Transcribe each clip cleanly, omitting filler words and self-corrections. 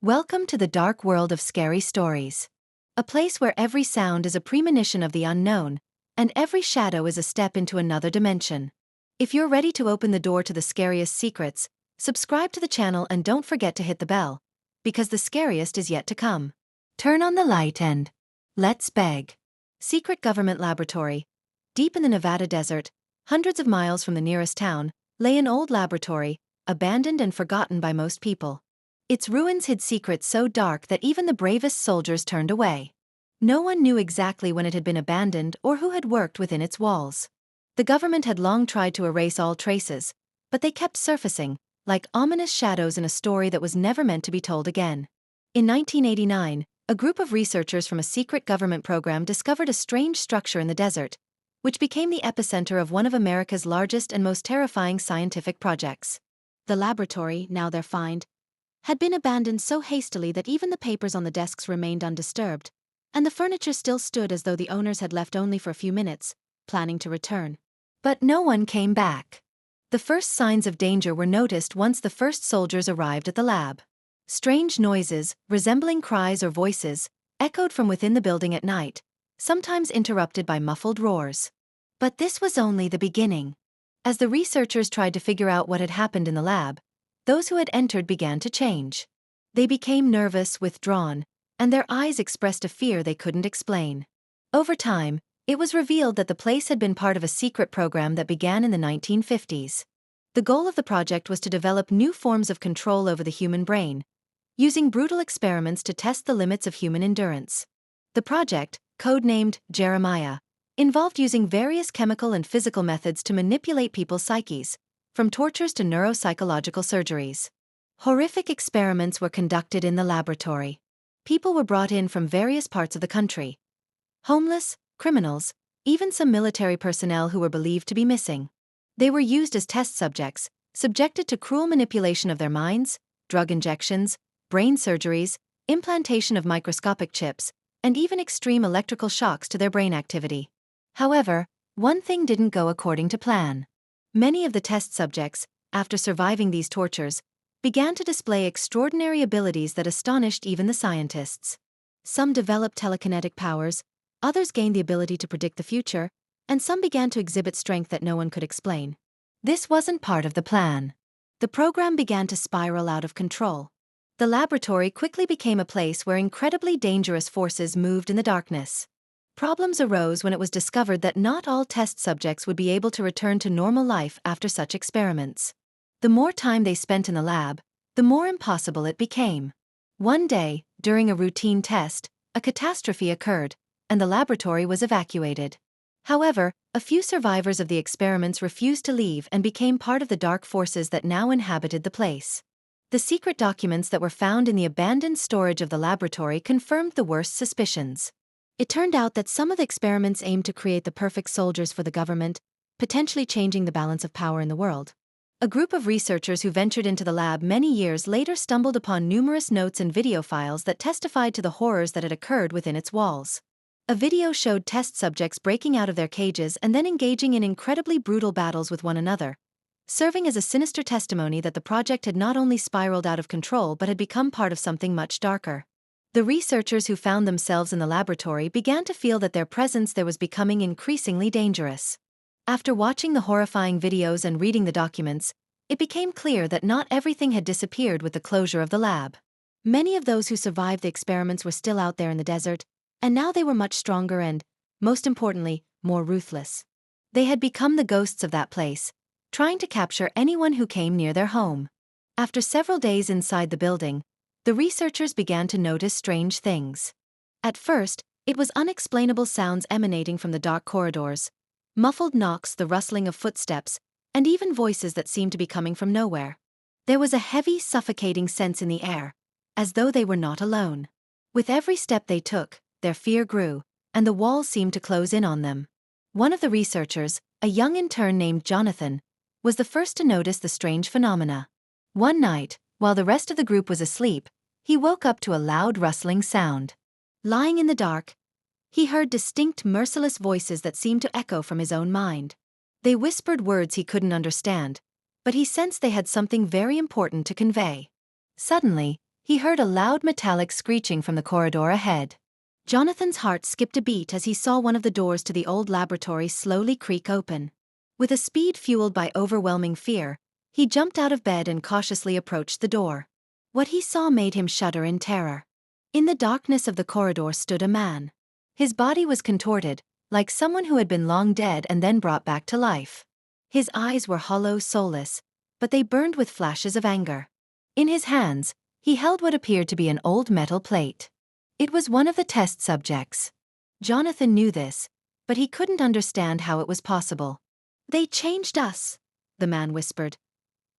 Welcome to the dark world of scary stories. A place where every sound is a premonition of the unknown, and every shadow is a step into another dimension. If you're ready to open the door to the scariest secrets, subscribe to the channel and don't forget to hit the bell, because the scariest is yet to come. Turn on the light and let's beg. Secret government laboratory. Deep in the Nevada desert, hundreds of miles from the nearest town, lay an old laboratory, abandoned and forgotten by most people. Its ruins hid secrets so dark that even the bravest soldiers turned away. No one knew exactly when it had been abandoned or who had worked within its walls. The government had long tried to erase all traces, but they kept surfacing, like ominous shadows in a story that was never meant to be told again. In 1989, a group of researchers from a secret government program discovered a strange structure in the desert, which became the epicenter of one of America's largest and most terrifying scientific projects. The laboratory, now their find, had been abandoned so hastily that even the papers on the desks remained undisturbed, and the furniture still stood as though the owners had left only for a few minutes, planning to return. But no one came back. The first signs of danger were noticed once the first soldiers arrived at the lab. Strange noises, resembling cries or voices, echoed from within the building at night, sometimes interrupted by muffled roars. But this was only the beginning. As the researchers tried to figure out what had happened in the lab, those who had entered began to change. They became nervous, withdrawn, and their eyes expressed a fear they couldn't explain. Over time, it was revealed that the place had been part of a secret program that began in the 1950s. The goal of the project was to develop new forms of control over the human brain, using brutal experiments to test the limits of human endurance. The project, codenamed Jeremiah, involved using various chemical and physical methods to manipulate people's psyches, from tortures to neuropsychological surgeries. Horrific experiments were conducted in the laboratory. People were brought in from various parts of the country. Homeless, criminals, even some military personnel who were believed to be missing. They were used as test subjects, subjected to cruel manipulation of their minds, drug injections, brain surgeries, implantation of microscopic chips, and even extreme electrical shocks to their brain activity. However, one thing didn't go according to plan. Many of the test subjects, after surviving these tortures, began to display extraordinary abilities that astonished even the scientists. Some developed telekinetic powers, others gained the ability to predict the future, and some began to exhibit strength that no one could explain. This wasn't part of the plan. The program began to spiral out of control. The laboratory quickly became a place where incredibly dangerous forces moved in the darkness. Problems arose when it was discovered that not all test subjects would be able to return to normal life after such experiments. The more time they spent in the lab, the more impossible it became. One day, during a routine test, a catastrophe occurred, and the laboratory was evacuated. However, a few survivors of the experiments refused to leave and became part of the dark forces that now inhabited the place. The secret documents that were found in the abandoned storage of the laboratory confirmed the worst suspicions. It turned out that some of the experiments aimed to create the perfect soldiers for the government, potentially changing the balance of power in the world. A group of researchers who ventured into the lab many years later stumbled upon numerous notes and video files that testified to the horrors that had occurred within its walls. A video showed test subjects breaking out of their cages and then engaging in incredibly brutal battles with one another, serving as a sinister testimony that the project had not only spiraled out of control but had become part of something much darker. The researchers who found themselves in the laboratory began to feel that their presence there was becoming increasingly dangerous. After watching the horrifying videos and reading the documents, it became clear that not everything had disappeared with the closure of the lab. Many of those who survived the experiments were still out there in the desert, and now they were much stronger and, most importantly, more ruthless. They had become the ghosts of that place, trying to capture anyone who came near their home. After several days inside the building, the researchers began to notice strange things. At first, it was unexplainable sounds emanating from the dark corridors, muffled knocks, the rustling of footsteps, and even voices that seemed to be coming from nowhere. There was a heavy, suffocating sense in the air, as though they were not alone. With every step they took, their fear grew, and the walls seemed to close in on them. One of the researchers, a young intern named Jonathan, was the first to notice the strange phenomena. One night, while the rest of the group was asleep, he woke up to a loud rustling sound. Lying in the dark, he heard distinct, merciless voices that seemed to echo from his own mind. They whispered words he couldn't understand, but he sensed they had something very important to convey. Suddenly, he heard a loud metallic screeching from the corridor ahead. Jonathan's heart skipped a beat as he saw one of the doors to the old laboratory slowly creak open. With a speed fueled by overwhelming fear, he jumped out of bed and cautiously approached the door. What he saw made him shudder in terror. In the darkness of the corridor stood a man. His body was contorted, like someone who had been long dead and then brought back to life. His eyes were hollow, soulless, but they burned with flashes of anger. In his hands, he held what appeared to be an old metal plate. It was one of the test subjects. Jonathan knew this, but he couldn't understand how it was possible. "They changed us," the man whispered,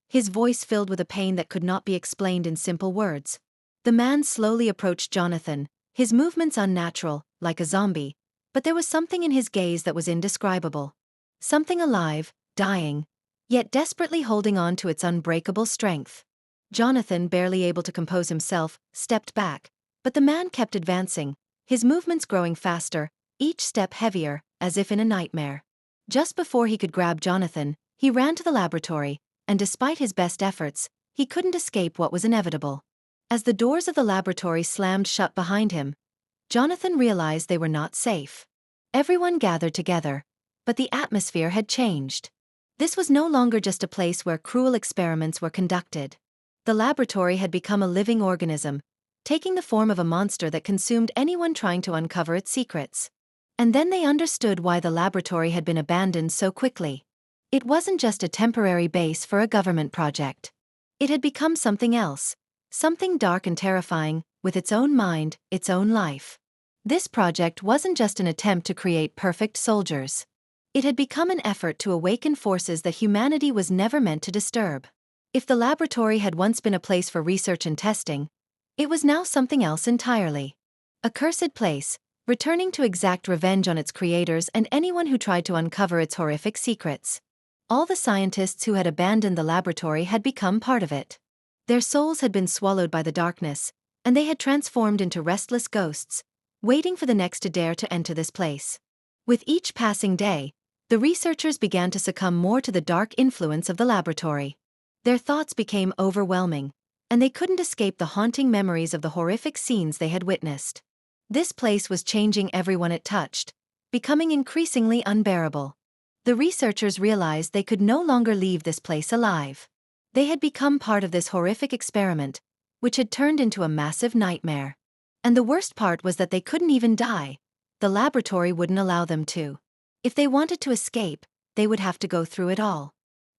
his voice filled with a pain that could not be explained in simple words. The man slowly approached Jonathan, his movements unnatural, like a zombie, but there was something in his gaze that was indescribable. Something alive, dying, yet desperately holding on to its unbreakable strength. Jonathan, barely able to compose himself, stepped back, but the man kept advancing, his movements growing faster, each step heavier, as if in a nightmare. Just before he could grab Jonathan, he ran to the laboratory, and despite his best efforts, he couldn't escape what was inevitable. As the doors of the laboratory slammed shut behind him, Jonathan realized they were not safe. Everyone gathered together, but the atmosphere had changed. This was no longer just a place where cruel experiments were conducted. The laboratory had become a living organism, taking the form of a monster that consumed anyone trying to uncover its secrets. And then they understood why the laboratory had been abandoned so quickly. It wasn't just a temporary base for a government project. It had become something else, something dark and terrifying, with its own mind, its own life. This project wasn't just an attempt to create perfect soldiers. It had become an effort to awaken forces that humanity was never meant to disturb. If the laboratory had once been a place for research and testing, it was now something else entirely. A cursed place, returning to exact revenge on its creators and anyone who tried to uncover its horrific secrets. All the scientists who had abandoned the laboratory had become part of it. Their souls had been swallowed by the darkness, and they had transformed into restless ghosts, waiting for the next to dare to enter this place. With each passing day, the researchers began to succumb more to the dark influence of the laboratory. Their thoughts became overwhelming, and they couldn't escape the haunting memories of the horrific scenes they had witnessed. This place was changing everyone it touched, becoming increasingly unbearable. The researchers realized they could no longer leave this place alive. They had become part of this horrific experiment, which had turned into a massive nightmare. And the worst part was that they couldn't even die. The laboratory wouldn't allow them to. If they wanted to escape, they would have to go through it all.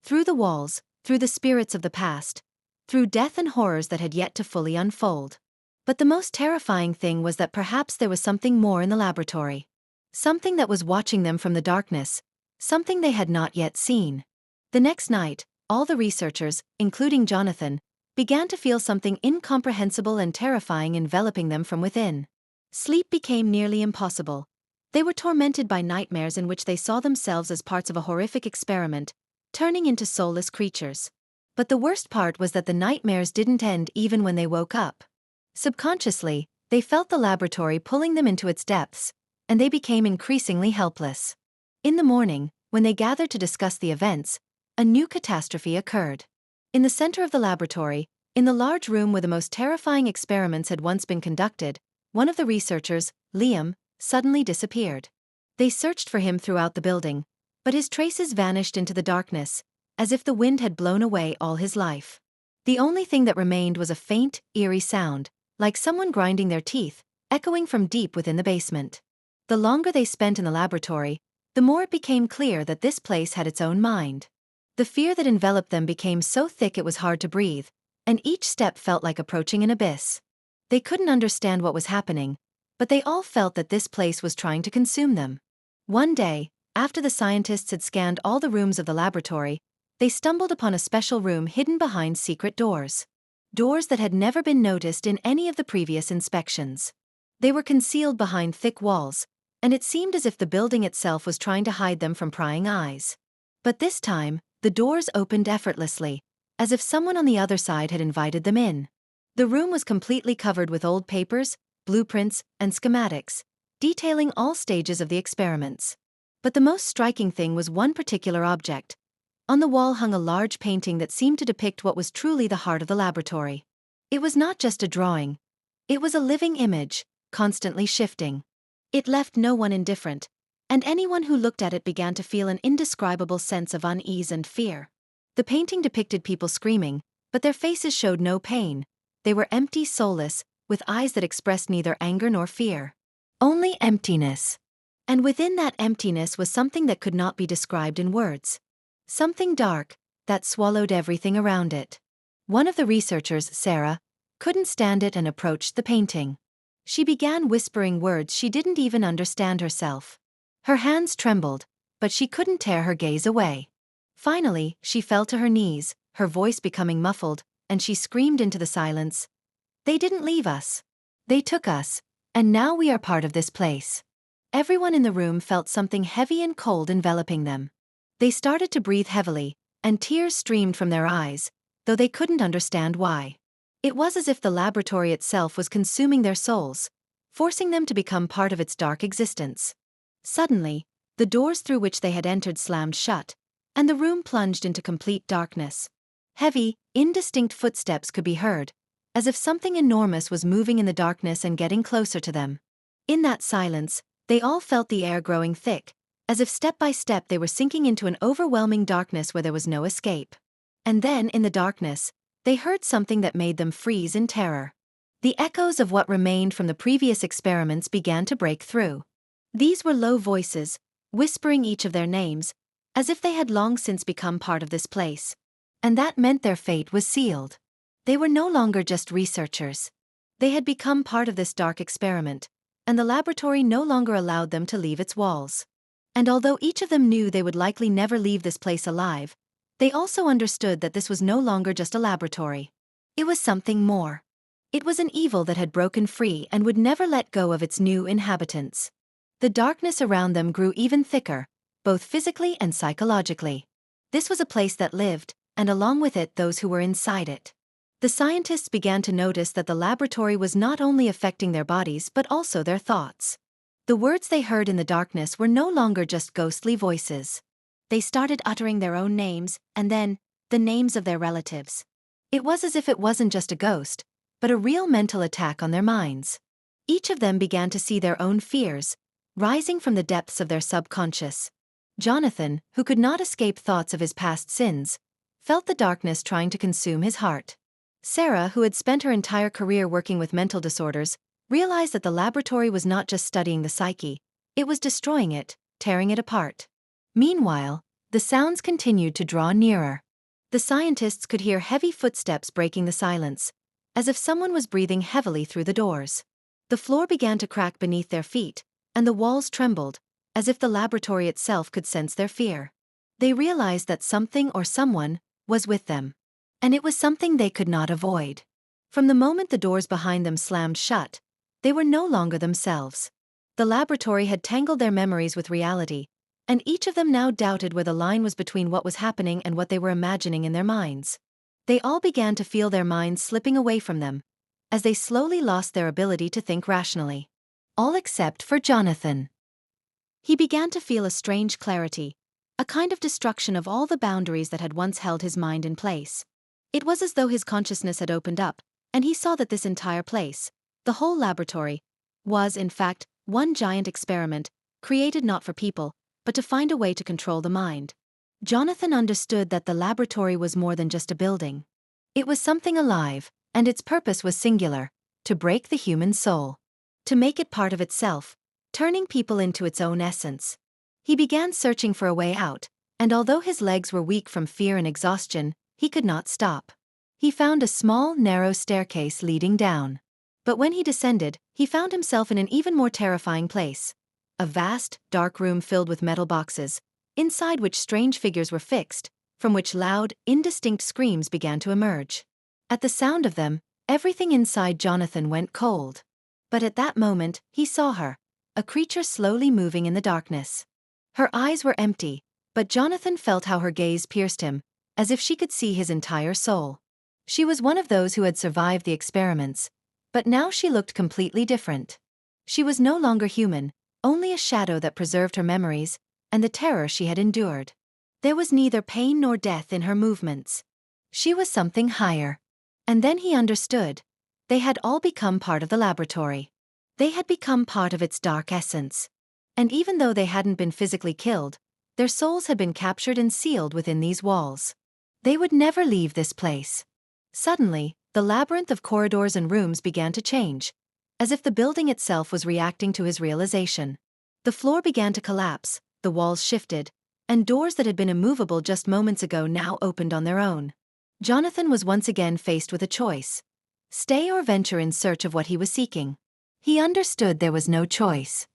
Through the walls, through the spirits of the past, through death and horrors that had yet to fully unfold. But the most terrifying thing was that perhaps there was something more in the laboratory. Something that was watching them from the darkness, something they had not yet seen. The next night, all the researchers, including Jonathan, began to feel something incomprehensible and terrifying enveloping them from within. Sleep became nearly impossible. They were tormented by nightmares in which they saw themselves as parts of a horrific experiment, turning into soulless creatures. But the worst part was that the nightmares didn't end even when they woke up. Subconsciously, they felt the laboratory pulling them into its depths, and they became increasingly helpless. In the morning, when they gathered to discuss the events, a new catastrophe occurred. In the center of the laboratory, in the large room where the most terrifying experiments had once been conducted, one of the researchers, Liam, suddenly disappeared. They searched for him throughout the building, but his traces vanished into the darkness, as if the wind had blown away all his life. The only thing that remained was a faint, eerie sound, like someone grinding their teeth, echoing from deep within the basement. The longer they spent in the laboratory, the more it became clear that this place had its own mind. The fear that enveloped them became so thick it was hard to breathe, and each step felt like approaching an abyss. They couldn't understand what was happening, but they all felt that this place was trying to consume them. One day, after the scientists had scanned all the rooms of the laboratory, they stumbled upon a special room hidden behind secret doors. Doors that had never been noticed in any of the previous inspections. They were concealed behind thick walls, and it seemed as if the building itself was trying to hide them from prying eyes. But this time, the doors opened effortlessly, as if someone on the other side had invited them in. The room was completely covered with old papers, blueprints, and schematics, detailing all stages of the experiments. But the most striking thing was one particular object. On the wall hung a large painting that seemed to depict what was truly the heart of the laboratory. It was not just a drawing. It was a living image, constantly shifting. It left no one indifferent, and anyone who looked at it began to feel an indescribable sense of unease and fear. The painting depicted people screaming, but their faces showed no pain. They were empty, soulless, with eyes that expressed neither anger nor fear. Only emptiness. And within that emptiness was something that could not be described in words. Something dark, that swallowed everything around it. One of the researchers, Sarah, couldn't stand it and approached the painting. She began whispering words she didn't even understand herself. Her hands trembled, but she couldn't tear her gaze away. Finally, she fell to her knees, her voice becoming muffled, and she screamed into the silence. They didn't leave us. They took us, and now we are part of this place. Everyone in the room felt something heavy and cold enveloping them. They started to breathe heavily, and tears streamed from their eyes, though they couldn't understand why. It was as if the laboratory itself was consuming their souls, forcing them to become part of its dark existence. Suddenly, the doors through which they had entered slammed shut, and the room plunged into complete darkness. Heavy, indistinct footsteps could be heard, as if something enormous was moving in the darkness and getting closer to them. In that silence, they all felt the air growing thick, as if step by step they were sinking into an overwhelming darkness where there was no escape. And then, in the darkness, they heard something that made them freeze in terror. The echoes of what remained from the previous experiments began to break through. These were low voices, whispering each of their names, as if they had long since become part of this place. And that meant their fate was sealed. They were no longer just researchers. They had become part of this dark experiment, and the laboratory no longer allowed them to leave its walls. And although each of them knew they would likely never leave this place alive, they also understood that this was no longer just a laboratory. It was something more. It was an evil that had broken free and would never let go of its new inhabitants. The darkness around them grew even thicker, both physically and psychologically. This was a place that lived, and along with it those who were inside it. The scientists began to notice that the laboratory was not only affecting their bodies but also their thoughts. The words they heard in the darkness were no longer just ghostly voices. They started uttering their own names, and then, the names of their relatives. It was as if it wasn't just a ghost, but a real mental attack on their minds. Each of them began to see their own fears, rising from the depths of their subconscious. Jonathan, who could not escape thoughts of his past sins, felt the darkness trying to consume his heart. Sarah, who had spent her entire career working with mental disorders, realized that the laboratory was not just studying the psyche, it was destroying it, tearing it apart. Meanwhile, the sounds continued to draw nearer. The scientists could hear heavy footsteps breaking the silence, as if someone was breathing heavily through the doors. The floor began to crack beneath their feet, and the walls trembled, as if the laboratory itself could sense their fear. They realized that something or someone was with them. And it was something they could not avoid. From the moment the doors behind them slammed shut, they were no longer themselves. The laboratory had tangled their memories with reality, and each of them now doubted where the line was between what was happening and what they were imagining in their minds. They all began to feel their minds slipping away from them, as they slowly lost their ability to think rationally. All except for Jonathan. He began to feel a strange clarity, a kind of destruction of all the boundaries that had once held his mind in place. It was as though his consciousness had opened up, and he saw that this entire place, the whole laboratory, was, in fact, one giant experiment, created not for people, but to find a way to control the mind. Jonathan understood that the laboratory was more than just a building. It was something alive, and its purpose was singular: to break the human soul. To make it part of itself, turning people into its own essence. He began searching for a way out, and although his legs were weak from fear and exhaustion, he could not stop. He found a small, narrow staircase leading down. But when he descended, he found himself in an even more terrifying place. A vast, dark room filled with metal boxes, inside which strange figures were fixed, from which loud, indistinct screams began to emerge. At the sound of them, everything inside Jonathan went cold. But at that moment, he saw her, a creature slowly moving in the darkness. Her eyes were empty, but Jonathan felt how her gaze pierced him, as if she could see his entire soul. She was one of those who had survived the experiments, but now she looked completely different. She was no longer human, only a shadow that preserved her memories and the terror she had endured. There was neither pain nor death in her movements. She was something higher. And then he understood. They had all become part of the laboratory. They had become part of its dark essence. And even though they hadn't been physically killed, their souls had been captured and sealed within these walls. They would never leave this place. Suddenly, the labyrinth of corridors and rooms began to change, as if the building itself was reacting to his realization. The floor began to collapse, the walls shifted, and doors that had been immovable just moments ago now opened on their own. Jonathan was once again faced with a choice: stay or venture in search of what he was seeking. He understood there was no choice.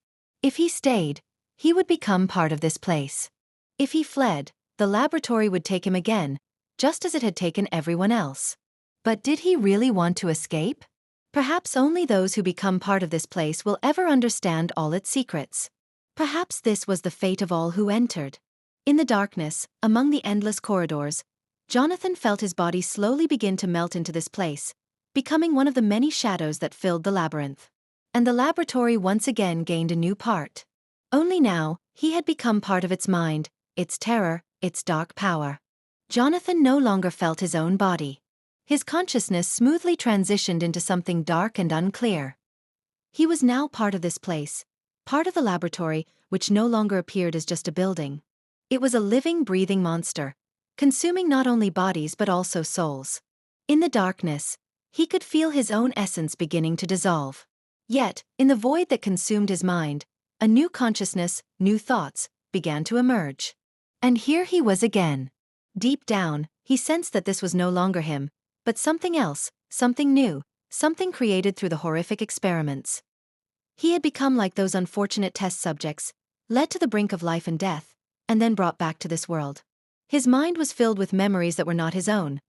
If he stayed, he would become part of this place. If he fled, the laboratory would take him again, just as it had taken everyone else. But did he really want to escape? Perhaps only those who become part of this place will ever understand all its secrets. Perhaps this was the fate of all who entered. In the darkness, among the endless corridors, Jonathan felt his body slowly begin to melt into this place, becoming one of the many shadows that filled the labyrinth. And the laboratory once again gained a new part. Only now, he had become part of its mind, its terror, its dark power. Jonathan no longer felt his own body. His consciousness smoothly transitioned into something dark and unclear. He was now part of this place, part of the laboratory, which no longer appeared as just a building. It was a living, breathing monster, consuming not only bodies but also souls. In the darkness, he could feel his own essence beginning to dissolve. Yet, in the void that consumed his mind, a new consciousness, new thoughts, began to emerge. And here he was again. Deep down, he sensed that this was no longer him, but something else, something new, something created through the horrific experiments. He had become like those unfortunate test subjects, led to the brink of life and death, and then brought back to this world. His mind was filled with memories that were not his own.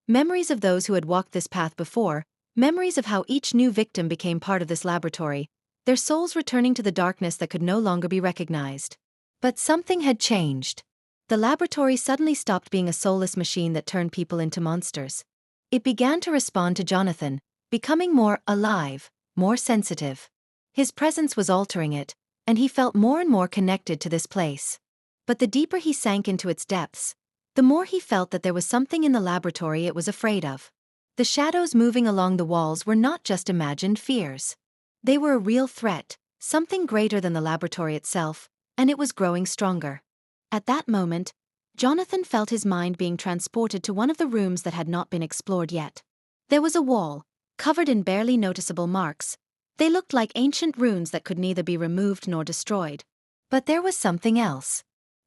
Memories of those who had walked this path before, memories of how each new victim became part of this laboratory, their souls returning to the darkness that could no longer be recognized. But something had changed. The laboratory suddenly stopped being a soulless machine that turned people into monsters. It began to respond to Jonathan, becoming more alive, more sensitive. His presence was altering it, and he felt more and more connected to this place. But the deeper he sank into its depths, the more he felt that there was something in the laboratory it was afraid of. The shadows moving along the walls were not just imagined fears. They were a real threat, something greater than the laboratory itself, and it was growing stronger. At that moment, Jonathan felt his mind being transported to one of the rooms that had not been explored yet. There was a wall, covered in barely noticeable marks. They looked like ancient runes that could neither be removed nor destroyed. But there was something else.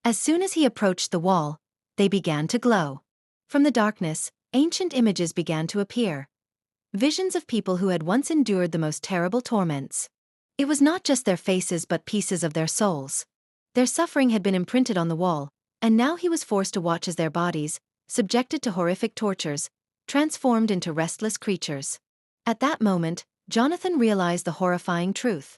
As soon as he approached the wall, they began to glow. From the darkness, ancient images began to appear. Visions of people who had once endured the most terrible torments. It was not just their faces but pieces of their souls. Their suffering had been imprinted on the wall, and now he was forced to watch as their bodies, subjected to horrific tortures, transformed into restless creatures. At that moment, Jonathan realized the horrifying truth.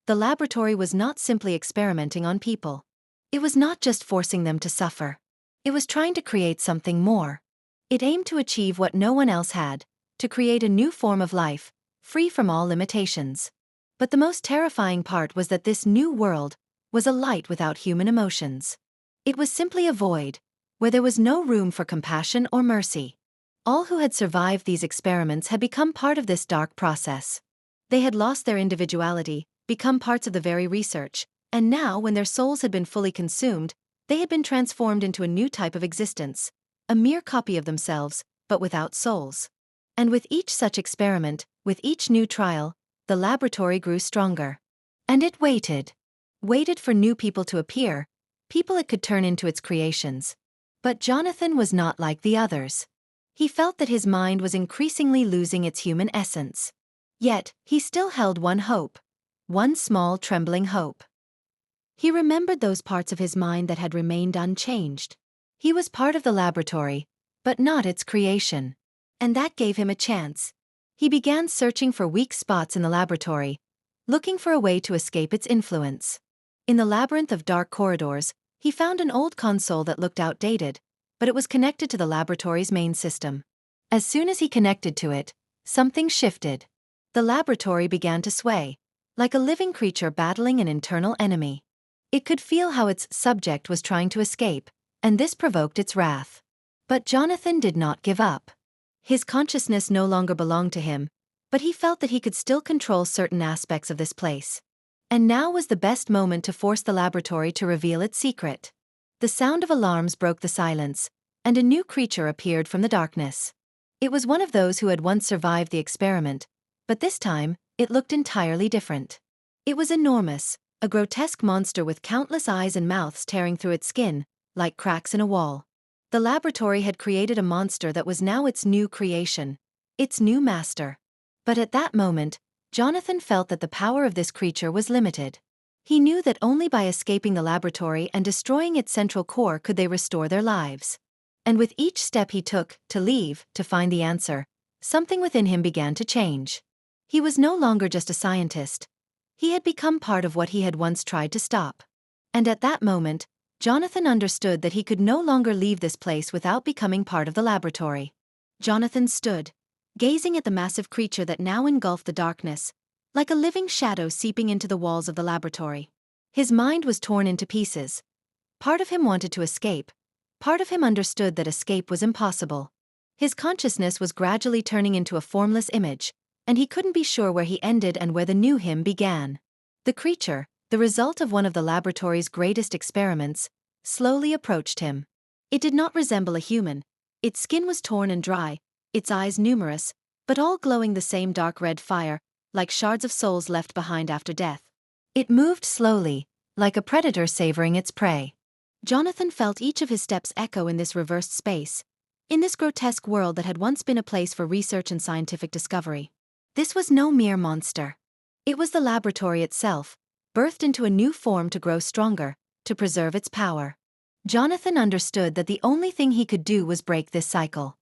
The laboratory was not simply experimenting on people. It was not just forcing them to suffer. It was trying to create something more. It aimed to achieve what no one else had, to create a new form of life, free from all limitations. But the most terrifying part was that this new world was a light without human emotions. It was simply a void, where there was no room for compassion or mercy. All who had survived these experiments had become part of this dark process. They had lost their individuality, become parts of the very research, and now, when their souls had been fully consumed, they had been transformed into a new type of existence, a mere copy of themselves, but without souls. And with each such experiment, with each new trial, the laboratory grew stronger. And it waited for new people to appear, people it could turn into its creations. But Jonathan was not like the others. He felt that his mind was increasingly losing its human essence. Yet, he still held one hope. One small, trembling hope. He remembered those parts of his mind that had remained unchanged. He was part of the laboratory, but not its creation. And that gave him a chance. He began searching for weak spots in the laboratory, looking for a way to escape its influence. In the labyrinth of dark corridors, he found an old console that looked outdated, but it was connected to the laboratory's main system. As soon as he connected to it, something shifted. The laboratory began to sway, like a living creature battling an internal enemy. It could feel how its subject was trying to escape, and this provoked its wrath. But Jonathan did not give up. His consciousness no longer belonged to him, but he felt that he could still control certain aspects of this place. And now was the best moment to force the laboratory to reveal its secret. The sound of alarms broke the silence, and a new creature appeared from the darkness. It was one of those who had once survived the experiment, but this time, it looked entirely different. It was enormous, a grotesque monster with countless eyes and mouths tearing through its skin, like cracks in a wall. The laboratory had created a monster that was now its new creation, its new master. But at that moment, Jonathan felt that the power of this creature was limited. He knew that only by escaping the laboratory and destroying its central core could they restore their lives. And with each step he took, to leave, to find the answer, something within him began to change. He was no longer just a scientist. He had become part of what he had once tried to stop. And at that moment, Jonathan understood that he could no longer leave this place without becoming part of the laboratory. Jonathan stood, gazing at the massive creature that now engulfed the darkness, like a living shadow seeping into the walls of the laboratory. His mind was torn into pieces. Part of him wanted to escape. Part of him understood that escape was impossible. His consciousness was gradually turning into a formless image, and he couldn't be sure where he ended and where the new him began. The creature, the result of one of the laboratory's greatest experiments, slowly approached him. It did not resemble a human. Its skin was torn and dry, its eyes numerous, but all glowing the same dark red fire, like shards of souls left behind after death. It moved slowly, like a predator savoring its prey. Jonathan felt each of his steps echo in this reversed space, in this grotesque world that had once been a place for research and scientific discovery. This was no mere monster. It was the laboratory itself, birthed into a new form to grow stronger, to preserve its power. Jonathan understood that the only thing he could do was break this cycle.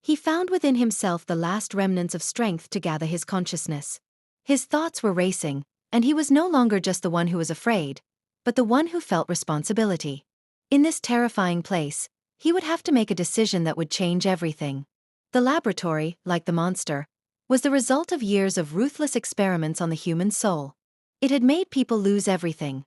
He found within himself the last remnants of strength to gather his consciousness. His thoughts were racing, and he was no longer just the one who was afraid, but the one who felt responsibility. In this terrifying place, he would have to make a decision that would change everything. The laboratory, like the monster, was the result of years of ruthless experiments on the human soul. It had made people lose everything.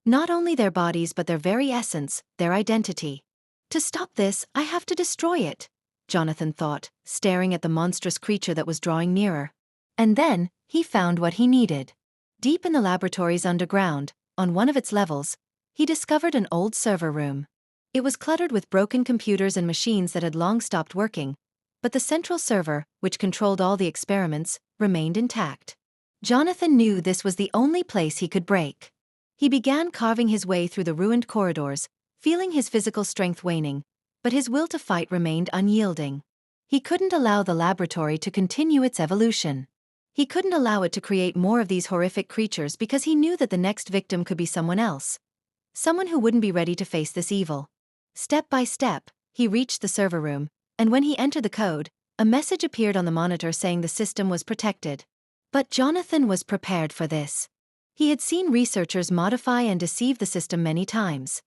Not only their bodies but their very essence, their identity. To stop this, I have to destroy it, Jonathan thought, staring at the monstrous creature that was drawing nearer. And then, he found what he needed. Deep in the laboratory's underground, on one of its levels, he discovered an old server room. It was cluttered with broken computers and machines that had long stopped working, but the central server, which controlled all the experiments, remained intact. Jonathan knew this was the only place he could break. He began carving his way through the ruined corridors, feeling his physical strength waning, but his will to fight remained unyielding. He couldn't allow the laboratory to continue its evolution. He couldn't allow it to create more of these horrific creatures because he knew that the next victim could be someone else. Someone who wouldn't be ready to face this evil. Step by step, he reached the server room, and when he entered the code, a message appeared on the monitor saying the system was protected. But Jonathan was prepared for this. He had seen researchers modify and deceive the system many times.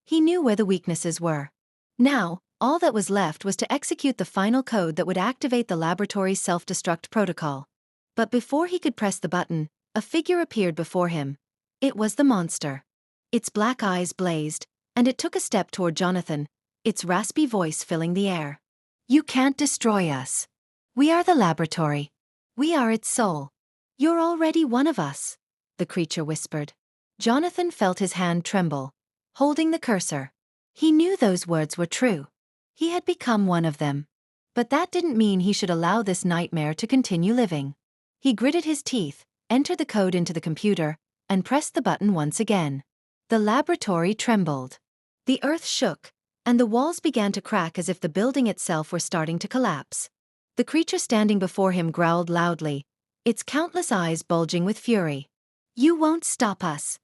He knew where the weaknesses were. Now, all that was left was to execute the final code that would activate the laboratory's self-destruct protocol. But before he could press the button, a figure appeared before him. It was the monster. Its black eyes blazed, and it took a step toward Jonathan, its raspy voice filling the air. "You can't destroy us. We are the laboratory. We are its soul. You're already one of us," the creature whispered. Jonathan felt his hand tremble, holding the cursor. He knew those words were true. He had become one of them. But that didn't mean he should allow this nightmare to continue living. He gritted his teeth, entered the code into the computer, and pressed the button once again. The laboratory trembled. The earth shook, and the walls began to crack as if the building itself were starting to collapse. The creature standing before him growled loudly, its countless eyes bulging with fury. "You won't stop us,"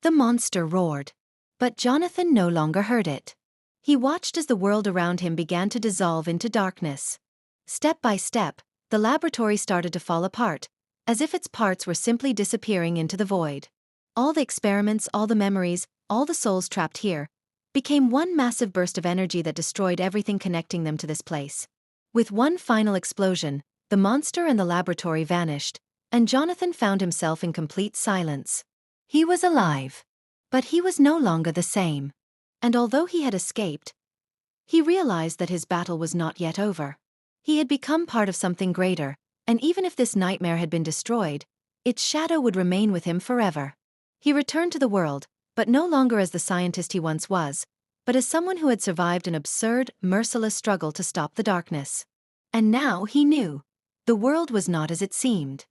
the monster roared. But Jonathan no longer heard it. He watched as the world around him began to dissolve into darkness. Step by step, the laboratory started to fall apart, as if its parts were simply disappearing into the void. All the experiments, all the memories, all the souls trapped here, became one massive burst of energy that destroyed everything connecting them to this place. With one final explosion, the monster and the laboratory vanished, and Jonathan found himself in complete silence. He was alive. But he was no longer the same. And although he had escaped, he realized that his battle was not yet over. He had become part of something greater, and even if this nightmare had been destroyed, its shadow would remain with him forever. He returned to the world, but no longer as the scientist he once was, but as someone who had survived an absurd, merciless struggle to stop the darkness. And now he knew. The world was not as it seemed.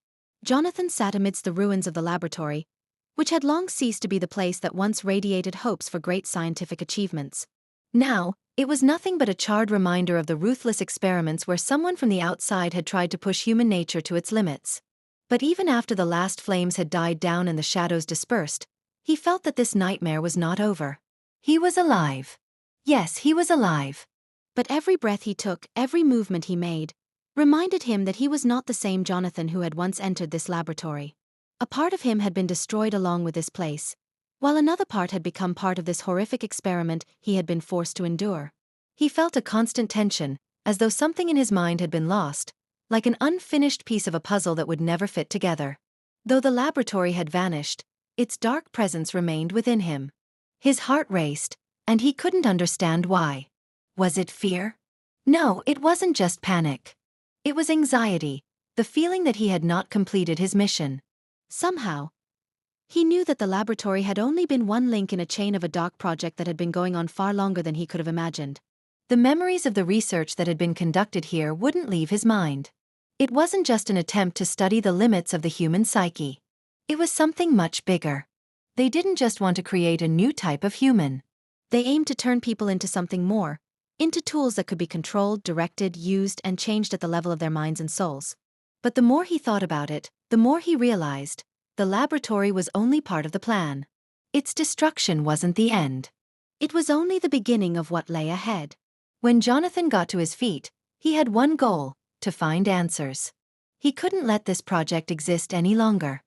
Jonathan sat amidst the ruins of the laboratory, which had long ceased to be the place that once radiated hopes for great scientific achievements. Now, it was nothing but a charred reminder of the ruthless experiments where someone from the outside had tried to push human nature to its limits. But even after the last flames had died down and the shadows dispersed, he felt that this nightmare was not over. He was alive. Yes, he was alive. But every breath he took, every movement he made, reminded him that he was not the same Jonathan who had once entered this laboratory. A part of him had been destroyed along with this place, while another part had become part of this horrific experiment he had been forced to endure. He felt a constant tension, as though something in his mind had been lost, like an unfinished piece of a puzzle that would never fit together. Though the laboratory had vanished, its dark presence remained within him. His heart raced, and he couldn't understand why. Was it fear? No, it wasn't just panic. It was anxiety, the feeling that he had not completed his mission. Somehow, he knew that the laboratory had only been one link in a chain of a dark project that had been going on far longer than he could have imagined. The memories of the research that had been conducted here wouldn't leave his mind. It wasn't just an attempt to study the limits of the human psyche. It was something much bigger. They didn't just want to create a new type of human. They aimed to turn people into something more, into tools that could be controlled, directed, used, and changed at the level of their minds and souls. But the more he thought about it, the more he realized the laboratory was only part of the plan. Its destruction wasn't the end. It was only the beginning of what lay ahead. When Jonathan got to his feet, he had one goal: to find answers. He couldn't let this project exist any longer.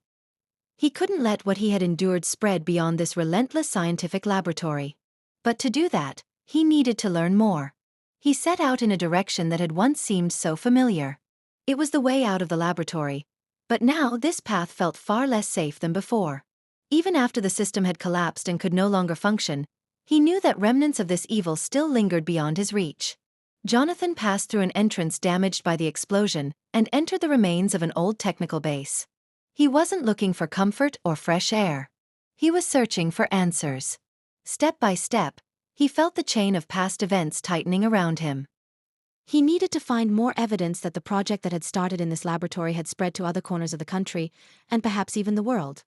He couldn't let what he had endured spread beyond this relentless scientific laboratory. But to do that, he needed to learn more. He set out in a direction that had once seemed so familiar. It was the way out of the laboratory, but now this path felt far less safe than before. Even after the system had collapsed and could no longer function, he knew that remnants of this evil still lingered beyond his reach. Jonathan passed through an entrance damaged by the explosion and entered the remains of an old technical base. He wasn't looking for comfort or fresh air. He was searching for answers. Step by step, he felt the chain of past events tightening around him. He needed to find more evidence that the project that had started in this laboratory had spread to other corners of the country, and perhaps even the world.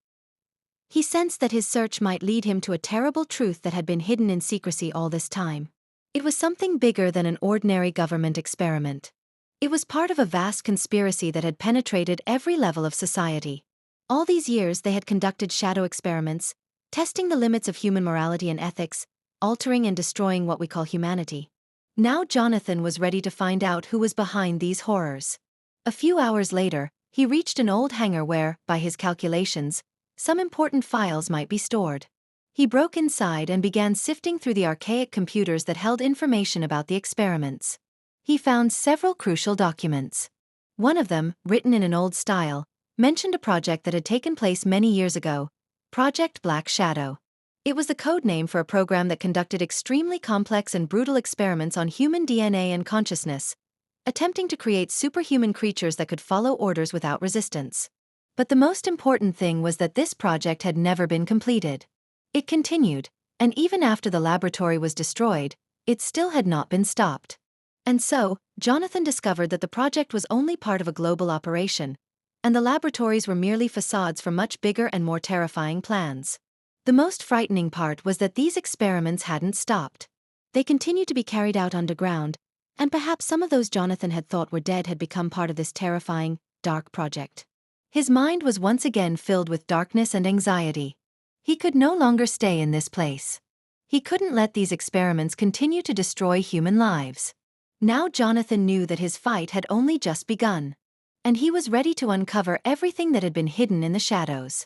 He sensed that his search might lead him to a terrible truth that had been hidden in secrecy all this time. It was something bigger than an ordinary government experiment. It was part of a vast conspiracy that had penetrated every level of society. All these years they had conducted shadow experiments, testing the limits of human morality and ethics, altering and destroying what we call humanity. Now Jonathan was ready to find out who was behind these horrors. A few hours later, he reached an old hangar where, by his calculations, some important files might be stored. He broke inside and began sifting through the archaic computers that held information about the experiments. He found several crucial documents. One of them, written in an old style, mentioned a project that had taken place many years ago, Project Black Shadow. It was the code name for a program that conducted extremely complex and brutal experiments on human DNA and consciousness, attempting to create superhuman creatures that could follow orders without resistance. But the most important thing was that this project had never been completed. It continued, and even after the laboratory was destroyed, it still had not been stopped. And so, Jonathan discovered that the project was only part of a global operation, and the laboratories were merely facades for much bigger and more terrifying plans. The most frightening part was that these experiments hadn't stopped. They continued to be carried out underground, and perhaps some of those Jonathan had thought were dead had become part of this terrifying, dark project. His mind was once again filled with darkness and anxiety. He could no longer stay in this place. He couldn't let these experiments continue to destroy human lives. Now Jonathan knew that his fight had only just begun, and he was ready to uncover everything that had been hidden in the shadows.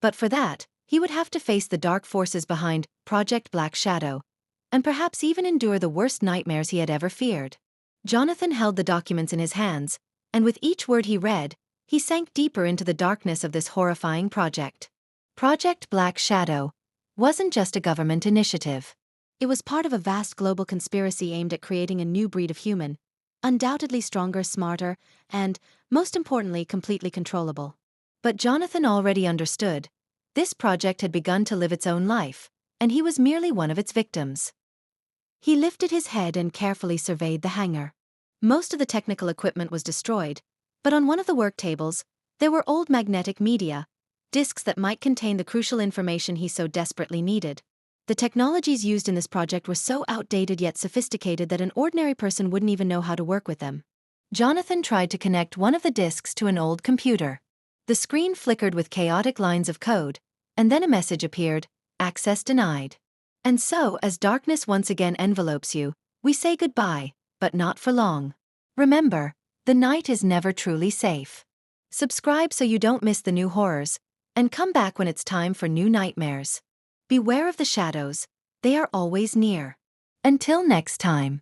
But for that, he would have to face the dark forces behind Project Black Shadow, and perhaps even endure the worst nightmares he had ever feared. Jonathan held the documents in his hands, and with each word he read, he sank deeper into the darkness of this horrifying project. Project Black Shadow wasn't just a government initiative. It was part of a vast global conspiracy aimed at creating a new breed of human, Undoubtedly stronger, smarter, and, most importantly, completely controllable. But Jonathan already understood. This project had begun to live its own life, and he was merely one of its victims. He lifted his head and carefully surveyed the hangar. Most of the technical equipment was destroyed, but on one of the work tables, there were old magnetic media, discs that might contain the crucial information he so desperately needed. The technologies used in this project were so outdated yet sophisticated that an ordinary person wouldn't even know how to work with them. Jonathan tried to connect one of the discs to an old computer. The screen flickered with chaotic lines of code, and then a message appeared: access denied. And so, as darkness once again envelopes you, we say goodbye, but not for long. Remember, the night is never truly safe. Subscribe so you don't miss the new horrors, and come back when it's time for new nightmares. Beware of the shadows, they are always near. Until next time.